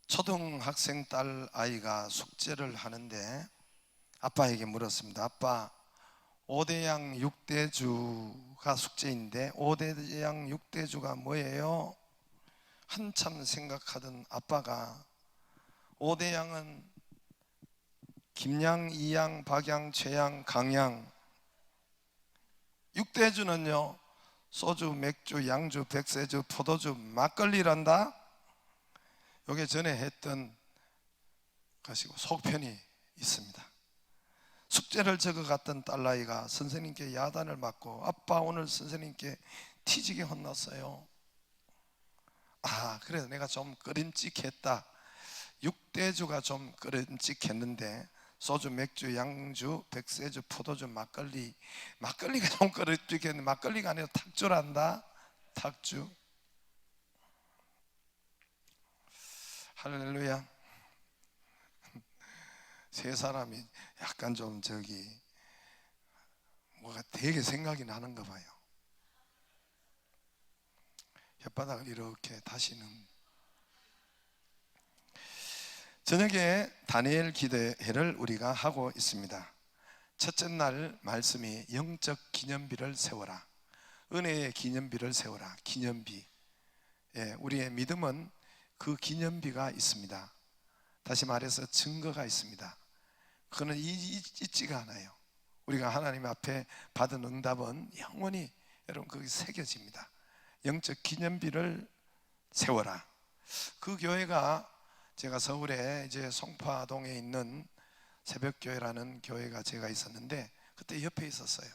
초등학생 딸 아이가 숙제를 하는데 아빠에게 물었습니다. 아빠, 5대양 6대주가 숙제인데 5대양 6대주가 뭐예요? 한참 생각하던 아빠가 5대양은 김양, 이양, 박양, 최양, 강양, 6대주는요 소주, 맥주, 양주, 백세주, 포도주, 막걸리란다. 요게 전에 했던 것이고 속편이 있습니다. 숙제를 적어갔던 딸아이가 선생님께 야단을 맞고 아빠 오늘 선생님께 티지게 혼났어요. 그래서 내가 좀 꺼림칙했다. 6대주가 좀 꺼림칙했는데 소주, 맥주, 양주, 백세주, 포도주, 막걸리가 좀 꺼림칙했는데 막걸리가 아니라 탁주란다. 탁주. 할렐루야. 세 사람이 약간 좀 뭐가 되게 생각이 나는가 봐요. 혓바닥을 이렇게 다시는. 저녁에 다니엘 기도회를 우리가 하고 있습니다. 첫째 날 말씀이 영적 기념비를 세워라, 은혜의 기념비를 세워라. 기념비. 우리의 믿음은 그 기념비가 있습니다. 다시 말해서 증거가 있습니다. 그거는 잊지가 않아요. 우리가 하나님 앞에 받은 응답은 영원히 여러분 거기 새겨집니다. 영적 기념비를 세워라. 그 교회가 제가 서울에 이제 송파동에 있는 새벽교회라는 교회가 제가 있었는데 그때 옆에 있었어요.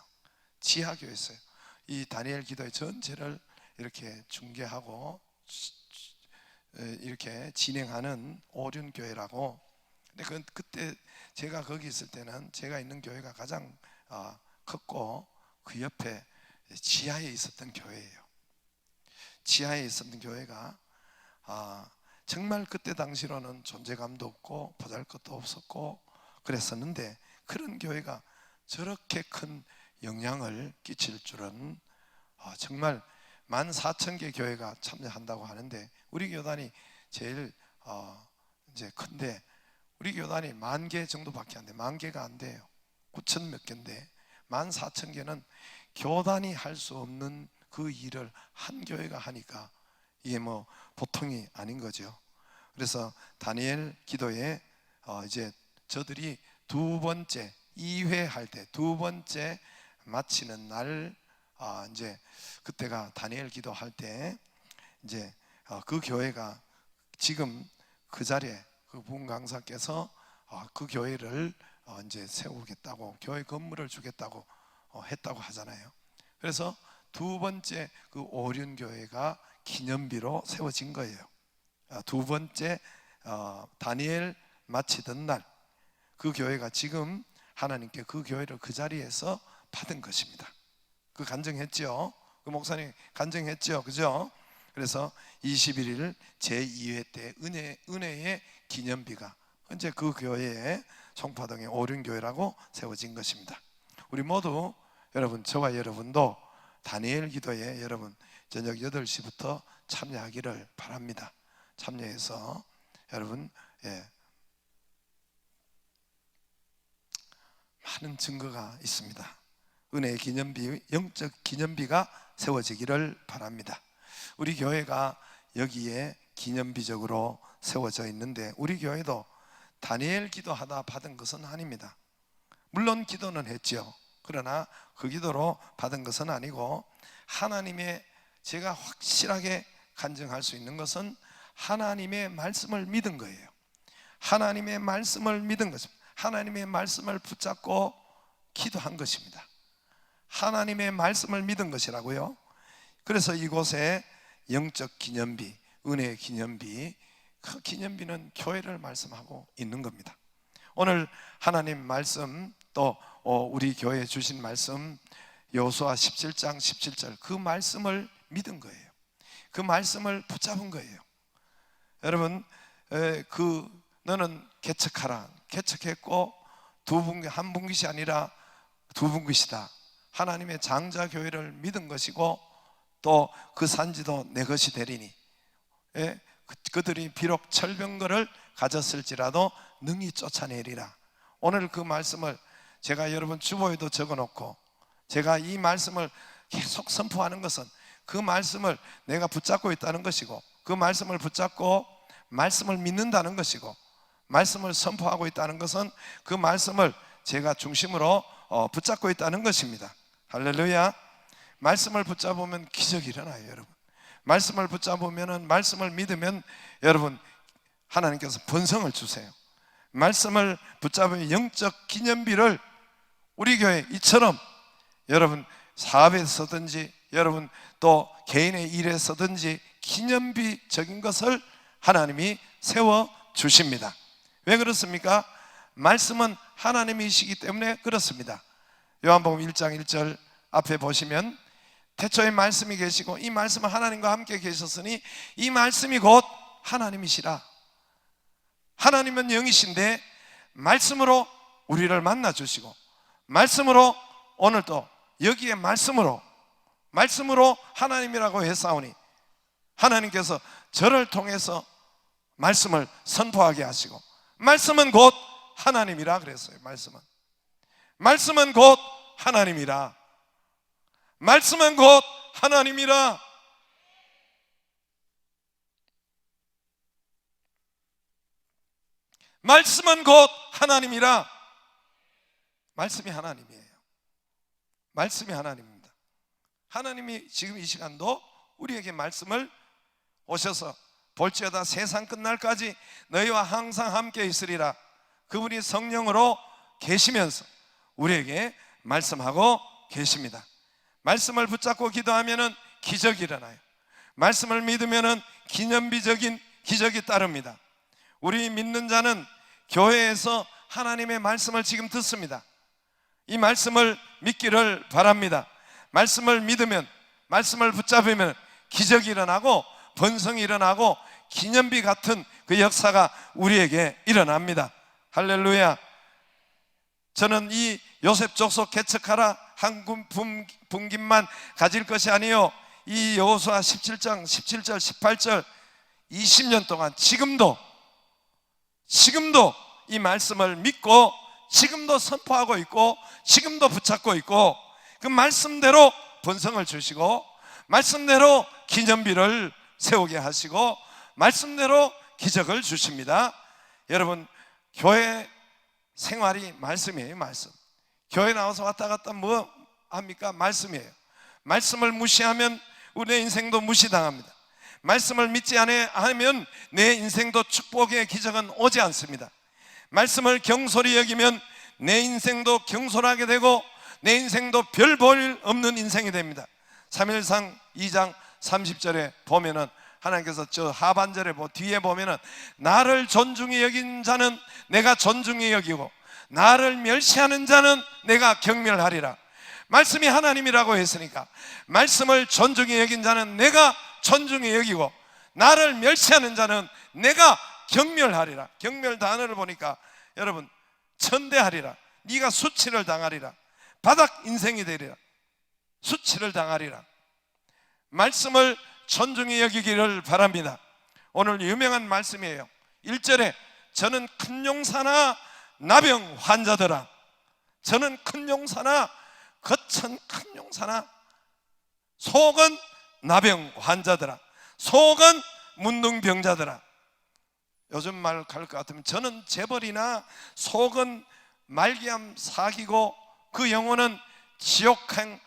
지하교회였어요. 이 다니엘 기도회 전체를 이렇게 중계하고 이렇게 진행하는 오륜교회라고. 근데 그때 제가 거기 있을 때는 제가 있는 교회가 가장 컸고 그 옆에 지하에 있었던 교회예요. 지하에 있었던 교회가 정말 그때 당시로는 존재감도 없고 보잘것도 없었고 그랬었는데 그런 교회가 저렇게 큰 영향을 끼칠 줄은 정말 14,000개 교회가 참여한다고 하는데 우리 교단이 제일 이제 큰데 우리 교단이 10,000개 정도밖에 안 돼. 10,000개가 안 돼요. 9,000 몇 개인데 14,000개는 교단이 할 수 없는 그 일을 한 교회가 하니까 이게 뭐 보통이 아닌 거죠. 그래서 다니엘 기도에 이제 저들이 두 번째 2회 할 때 두 번째 마치는 날 이제 그때가 다니엘 기도할 때 이제 그 교회가 지금 그 자리에 그 부흥 강사께서 그 교회를 이제 세우겠다고 교회 건물을 주겠다고 했다고 하잖아요. 그래서 두 번째 그 오륜 교회가 기념비로 세워진 거예요. 두 번째 다니엘 마치던 날 그 교회가 지금 하나님께 그 교회를 그 자리에서 받은 것입니다. 그 간증했죠. 그 목사님 간증했죠. 그죠? 그래서 21일 제2회 때 은혜의 기념비가 현재 그 교회에 송파동의 오륜교회라고 세워진 것입니다. 우리 모두 여러분, 저와 여러분도 다니엘 기도에 여러분 저녁 8시부터 참여하기를 바랍니다. 참여해서 여러분 많은 증거가 있습니다. 은혜의 기념비, 영적 기념비가 세워지기를 바랍니다. 우리 교회가 여기에 기념비적으로 세워져 있는데 우리 교회도 다니엘 기도하다 받은 것은 아닙니다. 물론 기도는 했죠. 그러나 그 기도로 받은 것은 아니고 하나님의, 제가 확실하게 간증할 수 있는 것은 하나님의 말씀을 믿은 거예요. 하나님의 말씀을 믿은 것입니다. 하나님의 말씀을 붙잡고 기도한 것입니다. 하나님의 말씀을 믿은 것이라고요. 그래서 이곳에 영적 기념비, 은혜의 기념비, 그 기념비는 교회를 말씀하고 있는 겁니다. 오늘 하나님 말씀 또 우리 교회에 주신 말씀 여호수아 17장 17절 그 말씀을 믿은 거예요. 그 말씀을 붙잡은 거예요. 여러분 너는 개척하라. 개척했고 한 분깃이 아니라 두 분깃이다. 하나님의 장자 교회를 믿은 것이고 또 그 산지도 내 것이 되리니 그들이 비록 철병거를 가졌을지라도 능히 쫓아내리라. 오늘 그 말씀을 제가 여러분 주보에도 적어놓고 제가 이 말씀을 계속 선포하는 것은 그 말씀을 내가 붙잡고 있다는 것이고, 그 말씀을 붙잡고 말씀을 믿는다는 것이고, 말씀을 선포하고 있다는 것은 그 말씀을 제가 중심으로 붙잡고 있다는 것입니다. 할렐루야. 말씀을 붙잡으면 기적이 일어나요, 여러분. 말씀을 붙잡으면, 말씀을 믿으면 여러분 하나님께서 번성을 주세요. 말씀을 붙잡으면 영적 기념비를 우리 교회 이처럼 여러분 사업에 서든지 여러분 또 개인의 일에 서든지 기념비적인 것을 하나님이 세워 주십니다. 왜 그렇습니까? 말씀은 하나님이시기 때문에 그렇습니다. 요한복음 1장 1절 앞에 보시면 태초에 말씀이 계시고 이 말씀은 하나님과 함께 계셨으니 이 말씀이 곧 하나님이시라. 하나님은 영이신데 말씀으로 우리를 만나 주시고, 말씀으로 오늘도 여기에 말씀으로 하나님이라고 했사오니 하나님께서 저를 통해서 말씀을 선포하게 하시고, 말씀은 곧 하나님이라 그랬어요. 말씀은 곧 하나님이라. 말씀은 곧 하나님이라. 말씀은 곧 하나님이라. 말씀이 하나님이에요. 말씀이 하나님입니다. 하나님이 지금 이 시간도 우리에게 말씀을 오셔서 볼지어다 세상 끝날까지 너희와 항상 함께 있으리라. 그분이 성령으로 계시면서 우리에게 말씀하고 계십니다. 말씀을 붙잡고 기도하면 기적이 일어나요. 말씀을 믿으면 기념비적인 기적이 따릅니다. 우리 믿는 자는 교회에서 하나님의 말씀을 지금 듣습니다. 이 말씀을 믿기를 바랍니다. 말씀을 믿으면, 말씀을 붙잡으면 기적이 일어나고 번성이 일어나고 기념비 같은 그 역사가 우리에게 일어납니다. 할렐루야. 저는 이 요셉 족속 개척하라 한 분깃만 가질 것이 아니요, 이 여호수아 17장 17절 18절 20년 동안 지금도 이 말씀을 믿고 지금도 선포하고 있고 지금도 붙잡고 있고, 그 말씀대로 번성을 주시고 말씀대로 기념비를 세우게 하시고 말씀대로 기적을 주십니다. 여러분, 교회 생활이 말씀이에요. 말씀. 교회 나와서 왔다 갔다 뭐 합니까? 말씀이에요. 말씀을 무시하면 우리의 인생도 무시당합니다. 말씀을 믿지 않으면 내 인생도 축복의 기적은 오지 않습니다. 말씀을 경솔히 여기면 내 인생도 경솔하게 되고 내 인생도 별 볼 없는 인생이 됩니다. 3일상 2장 30절에 보면은 하나님께서 저 하반절에 뒤에 보면은 나를 존중히 여긴 자는 내가 존중히 여기고 나를 멸시하는 자는 내가 경멸하리라. 말씀이 하나님이라고 했으니까 말씀을 존중히 여긴 자는 내가 존중히 여기고 나를 멸시하는 자는 내가 경멸하리라. 경멸 단어를 보니까 여러분 천대하리라. 네가 수치를 당하리라. 바닥 인생이 되리라. 수치를 당하리라. 말씀을 존중히 여기기를 바랍니다. 오늘 유명한 말씀이에요. 1절에 저는 큰 용사나 나병 환자더라. 저는 큰 용사나 거천 큰 용사나 속은 나병 환자더라. 속은 문둥병자더라. 요즘 말 갈 것 같으면 저는 재벌이나 속은 말기암 사기고 그 영혼은 지옥행에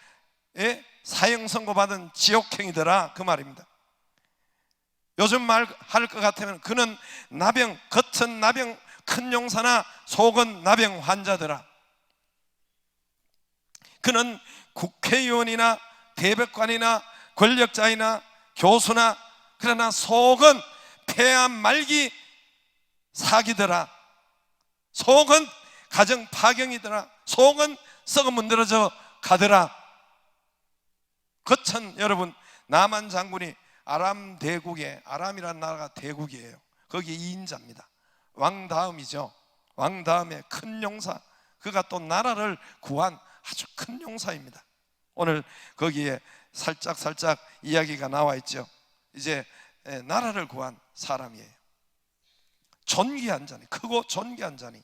사형 선고받은 지옥행이더라, 그 말입니다. 요즘 말 할 것 같으면 그는 나병, 겉은 나병 큰 용사나 속은 나병 환자더라. 그는 국회의원이나 대법관이나 권력자이나 교수나 그러나 속은 폐암 말기 사기더라. 속은 가정 파경이더라. 속은 썩어 문드러져 가더라. 거천 여러분, 나만 장군이 아람 대국에, 아람이라는 나라가 대국이에요. 거기 2인자입니다. 왕 다음이죠. 왕 다음에 큰 용사, 그가 또 나라를 구한 아주 큰 용사입니다. 오늘 거기에 살짝 이야기가 나와 있죠. 이제 나라를 구한 사람이에요. 존귀한 자니, 크고 존귀한 자니,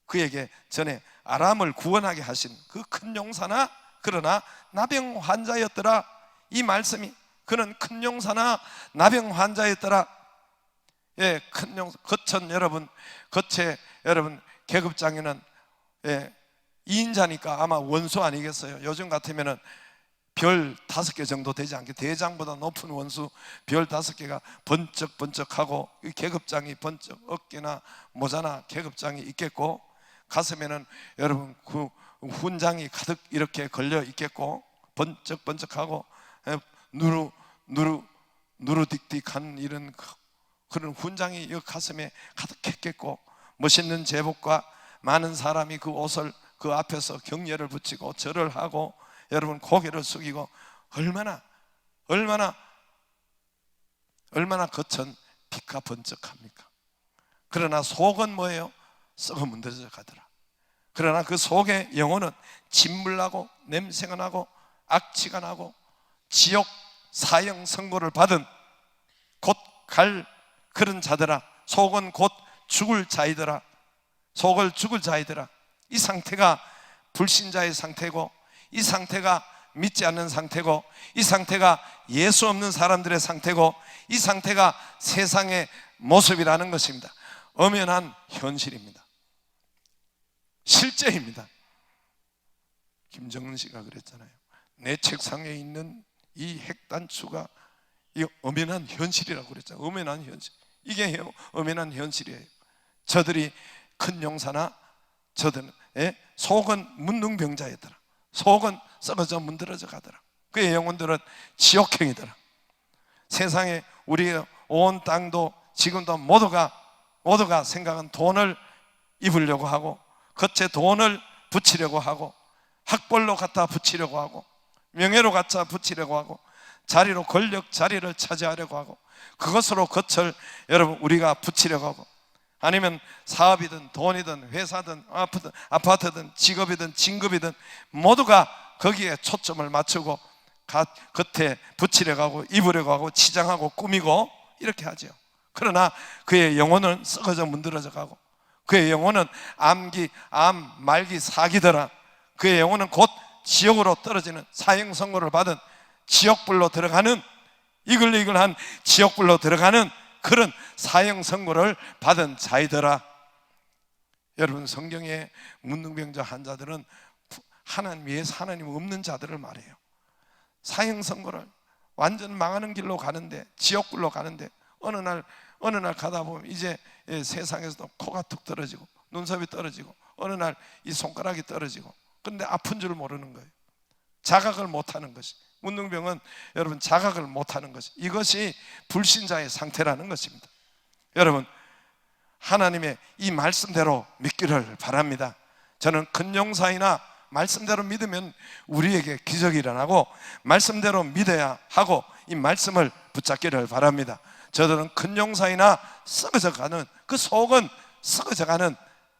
그에게 전에 아람을 구원하게 하신 그 큰 용사나 그러나 나병 환자였더라. 이 말씀이 그는 큰 용사나 나병 환자였더라. 예, 큰 용사. 거천 여러분, 거체 여러분 계급장에는 2인자니까 아마 원수 아니겠어요? 요즘 같으면은 별 5개 정도 되지 않게, 대장보다 높은 원수 별 5개가 번쩍번쩍하고, 이 계급장이 번쩍, 어깨나 모자나 계급장이 있겠고, 가슴에는 여러분 그 훈장이 가득 이렇게 걸려 있겠고, 번쩍번쩍하고 누르딕딕한 이런 그런 훈장이 이 가슴에 가득했겠고, 멋있는 제복과 많은 사람이 그 옷을 그 앞에서 경례를 붙이고 절을 하고 여러분 고개를 숙이고, 얼마나 겉은 빛과 번쩍합니까? 그러나 속은 뭐예요? 썩어 문드러져 가더라. 그러나 그 속의 영혼은 진물나고 냄새가 나고 악취가 나고 지옥 사형 선고를 받은 곧 갈 그런 자들아, 속은 곧 죽을 자이더라. 속을 죽을 자이더라. 이 상태가 불신자의 상태고, 이 상태가 믿지 않는 상태고, 이 상태가 예수 없는 사람들의 상태고, 이 상태가 세상의 모습이라는 것입니다. 엄연한 현실입니다. 실제입니다. 김정은 씨가 그랬잖아요. 내 책상에 있는 이 핵단추가 이 엄연한 현실이라고 그랬잖아요. 엄연한 현실. 이게 엄연한 현실이에요. 저들이 큰 용사나 저들은 속은 문둥병자였더라. 속은 썩어져 문드러져 가더라. 그의 영혼들은 지옥행이더라. 세상에 우리의 온 땅도 지금도 모두가 생각은 돈을 입으려고 하고, 겉에 돈을 붙이려고 하고, 학벌로 갖다 붙이려고 하고, 명예로 갖다 붙이려고 하고, 자리로 권력 자리를 차지하려고 하고, 그것으로 겉을 여러분 우리가 붙이려고 하고, 아니면 사업이든 돈이든 회사든 아파트든 직업이든 진급이든 모두가 거기에 초점을 맞추고 겉에 붙이려고 하고 입으려고 하고 치장하고 꾸미고 이렇게 하죠. 그러나 그의 영혼은 썩어져 문드러져 가고, 그의 영혼은 암 말기 사기더라. 그의 영혼은 곧 지옥으로 떨어지는 사형 선고를 받은 지옥불로 들어가는, 이글이글한 지옥불로 들어가는 그런 사형 선고를 받은 자이더라. 여러분, 성경에 문둥병자 환자들은 하나님 위에서 하나님 없는 자들을 말해요. 사형 선고를 완전 망하는 길로 가는데, 지옥불로 가는데, 어느 날 가다 보면 이제 세상에서도 코가 툭 떨어지고 눈썹이 떨어지고 어느 날 이 손가락이 떨어지고, 근데 아픈 줄 모르는 거예요. 자각을 못하는 것이, 문둥병은 여러분 자각을 못하는 것이, 이것이 불신자의 상태라는 것입니다. 여러분, 하나님의 이 말씀대로 믿기를 바랍니다. 저는 큰 용사이나 말씀대로 믿으면 우리에게 기적이 일어나고, 말씀대로 믿어야 하고 이 말씀을 붙잡기를 바랍니다. 저들은 큰 용사이나 썩어져가는, 그 속은 썩어져가는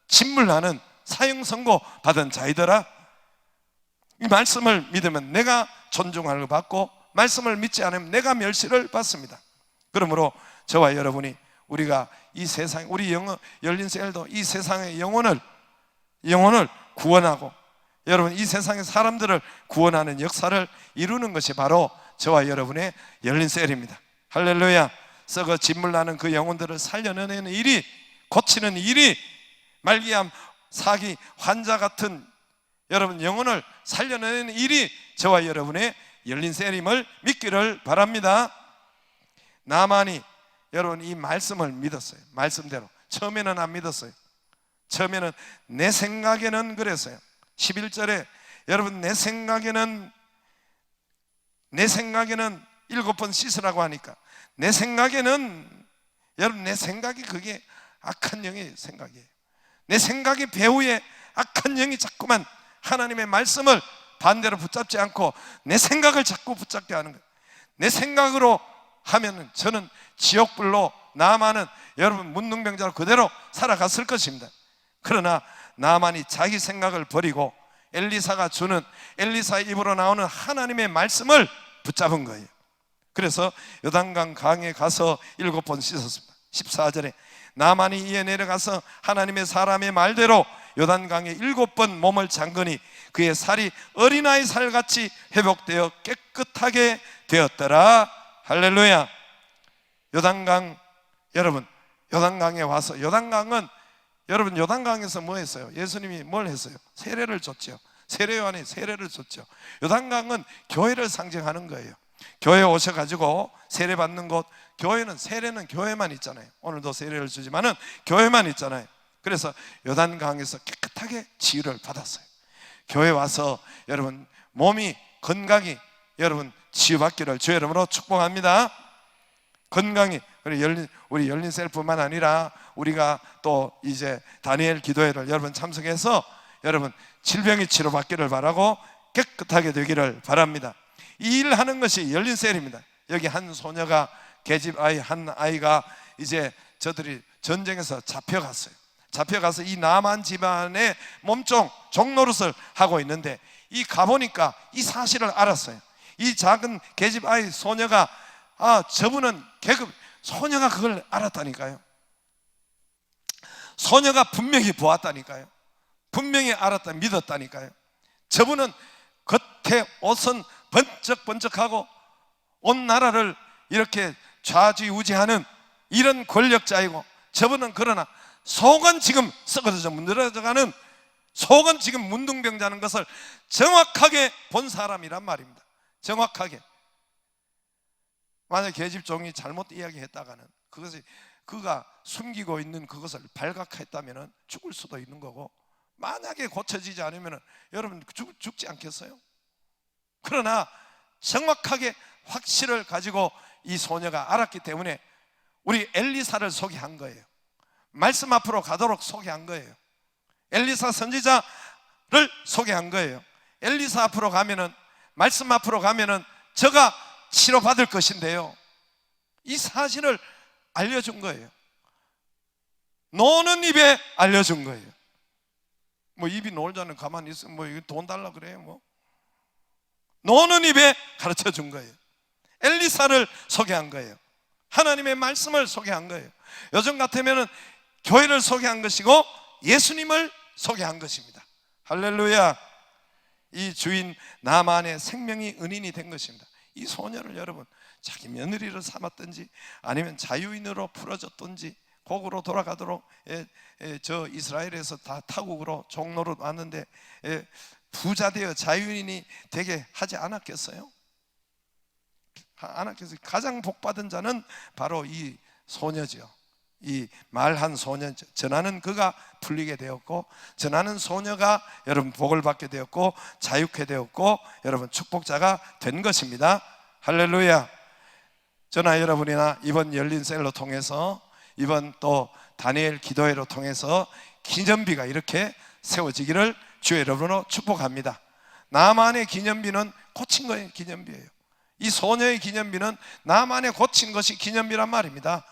진물나는 사형 선고 받은 자이더라. 이 말씀을 믿으면 내가 존중을 받고, 말씀을 믿지 않으면 내가 멸시를 받습니다. 그러므로 저와 여러분이, 우리가 이 세상, 우리 열린셀도 이 세상의 영혼을 구원하고, 여러분 이 세상의 사람들을 구원하는 역사를 이루는 것이 바로 저와 여러분의 열린셀입니다. 할렐루야. 썩어 진물나는 그 영혼들을 살려내는 일이, 고치는 일이, 말기암 사기 환자 같은 여러분 영혼을 살려내는 일이 저와 여러분의 열린셀임을 믿기를 바랍니다. 나만이 여러분 이 말씀을 믿었어요. 말씀대로. 처음에는 안 믿었어요. 처음에는 내 생각에는 그랬어요. 11절에 여러분 내 생각에는 7번 씻으라고 하니까, 내 생각에는, 여러분 내 생각이 그게 악한 영의 생각이에요. 내 생각의 배후에 악한 영이 자꾸만 하나님의 말씀을 반대로 붙잡지 않고 내 생각을 자꾸 붙잡게 하는 거예요. 내 생각으로 하면은 저는 지옥불로, 나만은 여러분 문둥병자로 그대로 살아갔을 것입니다. 그러나 나만이 자기 생각을 버리고 엘리사가 주는, 엘리사의 입으로 나오는 하나님의 말씀을 붙잡은 거예요. 그래서 요단강 강에 가서 7번 씻었습니다. 14절에 나만이 이에 내려가서 하나님의 사람의 말대로 요단강에 7번 몸을 잠그니 그의 살이 어린아이 살같이 회복되어 깨끗하게 되었더라. 할렐루야. 요단강, 여러분 요단강에 와서, 요단강은 여러분 요단강에서 뭐 했어요? 예수님이 뭘 했어요? 세례를 줬죠. 세례요한이 세례를 줬죠. 요단강은 교회를 상징하는 거예요. 교회에 오셔가지고 세례 받는 곳, 교회는, 세례는 교회만 있잖아요. 오늘도 세례를 주지만은 교회만 있잖아요. 그래서 요단강에서 깨끗하게 치유를 받았어요. 교회 와서 여러분 몸이 건강히 여러분 치유받기를 주의 이름으로 축복합니다. 건강히, 우리 열린 셀뿐만 아니라 우리가 또 이제 다니엘 기도회를 여러분 참석해서 여러분 질병이 치료받기를 바라고 깨끗하게 되기를 바랍니다. 이 일을 하는 것이 열린 셀입니다. 여기 한 소녀가, 계집 아이 한 아이가 이제 저들이 전쟁에서 잡혀갔어요. 잡혀가서 이 나만 집안의 몸종 종노릇을 하고 있는데, 이 가보니까 이 사실을 알았어요. 이 작은 계집 아이 소녀가, 저분은 소녀가 그걸 알았다니까요. 소녀가 분명히 보았다니까요. 분명히 알았다, 믿었다니까요. 저분은 겉에 옷은 번쩍번쩍하고 온 나라를 이렇게 좌지우지하는 이런 권력자이고, 저분은 그러나 속은 지금 썩어져 문드러져가는, 속은 지금 문둥병자는 것을 정확하게 본 사람이란 말입니다. 정확하게. 만약 계집종이 잘못 이야기했다가는 그것이 그가 숨기고 있는 그것을 발각했다면 죽을 수도 있는 거고, 만약에 고쳐지지 않으면 여러분 죽지 않겠어요? 그러나 정확하게 확신을 가지고 이 소녀가 알았기 때문에 우리 엘리사를 소개한 거예요. 말씀 앞으로 가도록 소개한 거예요. 엘리사 선지자를 소개한 거예요. 엘리사 앞으로 가면은, 말씀 앞으로 가면은 저가 치료받을 것인데요, 이 사실을 알려준 거예요. 노는 입에 알려준 거예요. 뭐 입이 놀자는 가만히 있으면 뭐 돈 달라 그래요. 뭐 노는 입에 가르쳐 준 거예요. 엘리사를 소개한 거예요. 하나님의 말씀을 소개한 거예요. 요즘 같으면은 교회를 소개한 것이고 예수님을 소개한 것입니다. 할렐루야. 이 주인 나만의 생명이 은인이 된 것입니다. 이 소녀를 여러분 자기 며느리를 삼았든지 아니면 자유인으로 풀어줬든지 곡으로 돌아가도록, 저 이스라엘에서 다 타국으로 종로로 왔는데 부자 되어 자유인이 되게 하지 않았겠어요? 않았겠어요? 가장 복받은 자는 바로 이 소녀죠. 이 말한 소녀, 전하는 그가 풀리게 되었고, 전하는 소녀가 여러분 복을 받게 되었고 자유케 되었고 여러분 축복자가 된 것입니다. 할렐루야. 저나 여러분이나 이번 열린 셀로 통해서, 이번 또 다니엘 기도회로 통해서 기념비가 이렇게 세워지기를 주의 이름으로 축복합니다. 나만의 기념비는 고친 거예요. 기념비예요. 이 소녀의 기념비는 나만의 고친 것이 기념비란 말입니다.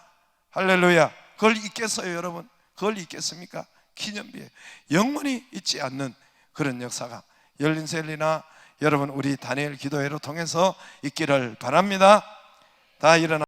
할렐루야. 그걸 잊겠어요 여러분? 그걸 잊겠습니까? 기념비예요. 영원히 잊지 않는 그런 역사가 열린 셀이나 여러분 우리 다니엘 기도회로 통해서 있기를 바랍니다. 다 일어나